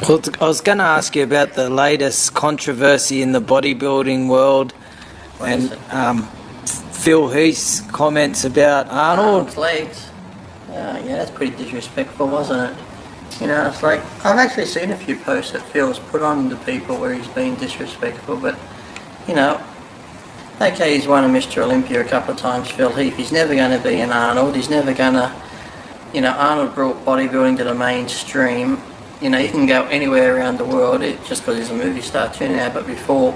Well, I was going to ask you about the latest controversy in the bodybuilding world, and Phil Heath's comments about Arnold. Legs. Yeah, that's pretty disrespectful, wasn't it? You know, it's like, I've actually seen a few posts that Phil's put on to people where he's been disrespectful, but, you know, okay, he's won a Mr. Olympia a couple of times, Phil Heath. He's never going to be an Arnold. He's never going to, you know, Arnold brought bodybuilding to the mainstream. You know, you can go anywhere around the world just because he's a movie star too now, but before,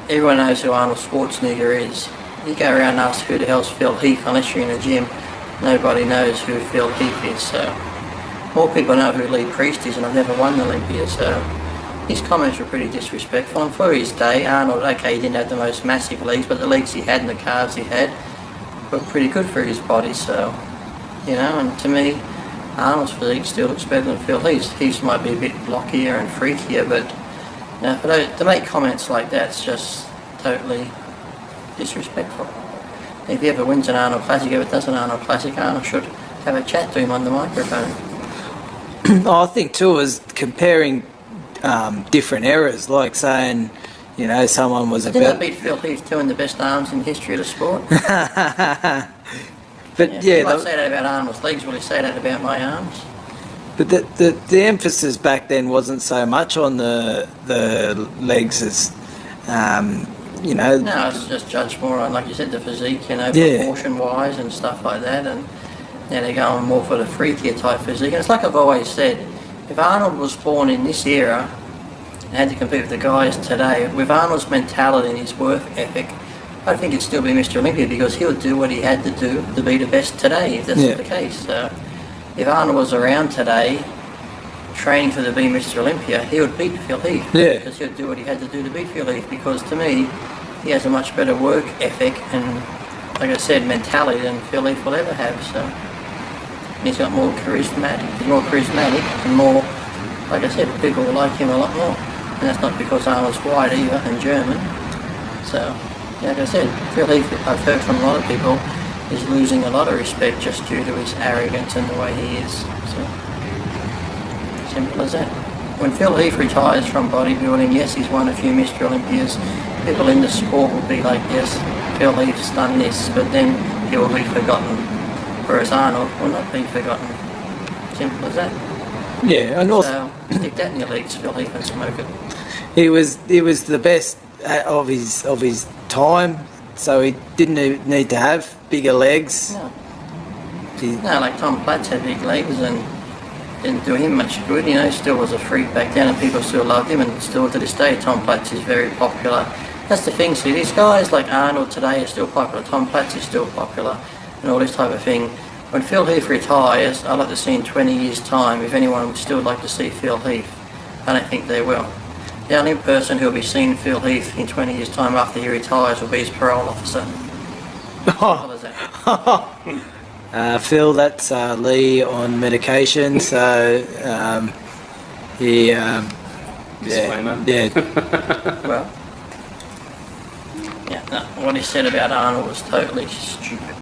everyone knows who Arnold Schwarzenegger is. You go around and ask who the hell's Phil Heath, unless you're in a gym, nobody knows who Phil Heath is, so more people know who Lee Priest is, and I've never won the Olympia, so his comments were pretty disrespectful. And for his day, Arnold, okay, he didn't have the most massive legs, but the legs he had and the calves he had were pretty good for his body, so, you know, and to me, Arnold's physique still looks better than Phil Heath's. Heath's might be a bit blockier and freakier, but, you know, to make comments like that's just totally disrespectful. If he ever wins an Arnold Classic, if it does an Arnold Classic, Arnold should have a chat to him on the microphone. I think too is comparing different eras, like saying, you know, someone was Didn't I beat Phil Heath doing the best arms in the history of the sport? But he might say that about Arnold's legs, will he say that about my arms? But the emphasis back then wasn't so much on the legs as, you know. No, it's just judged more on, like you said, the physique, you know, proportion-wise and stuff like that, and now they're going more for the freakier type physique. And it's like I've always said, if Arnold was born in this era and had to compete with the guys today, with Arnold's mentality and his work ethic, I think he'd still be Mr. Olympia, because he would do what he had to do to be the best today, if that's the case. So if Arnold was around today, training for the be Mr. Olympia, he would beat Phil Heath. Yeah. Because he would do what he had to do to beat Phil Heath, because to me, he has a much better work ethic and, like I said, mentality than Phil Heath will ever have. So he's got more charismatic, and more, like I said, people will like him a lot more. And that's not because Arnold's white either and German. So, like I said, Phil Heath, I've heard from a lot of people, is losing a lot of respect just due to his arrogance and the way he is. So, simple as that. When Phil Heath retires from bodybuilding, yes, he's won a few Mr. Olympias. People in the sport will be like, yes, Phil Heath's done this, but then he will be forgotten. Whereas Arnold will not be forgotten. Simple as that. Yeah, and also, so stick that in your legs, Phil Heath, and smoke it. He was the best of his time, so he didn't need to have bigger legs. No, like Tom Platz had big legs and didn't do him much good. You know, still was a freak back then, and people still loved him, and still to this day, Tom Platz is very popular. That's the thing. See, these guys like Arnold today are still popular. Tom Platz is still popular, and all this type of thing. When Phil Heath retires, I'd like to see in 20 years' time if anyone would still like to see Phil Heath. I don't think they will. The only person who will be seeing Phil Heath in 20 years' time after he retires will be his parole officer. What is that? Phil, that's Lee on medication, so Well, what he said about Arnold was totally stupid.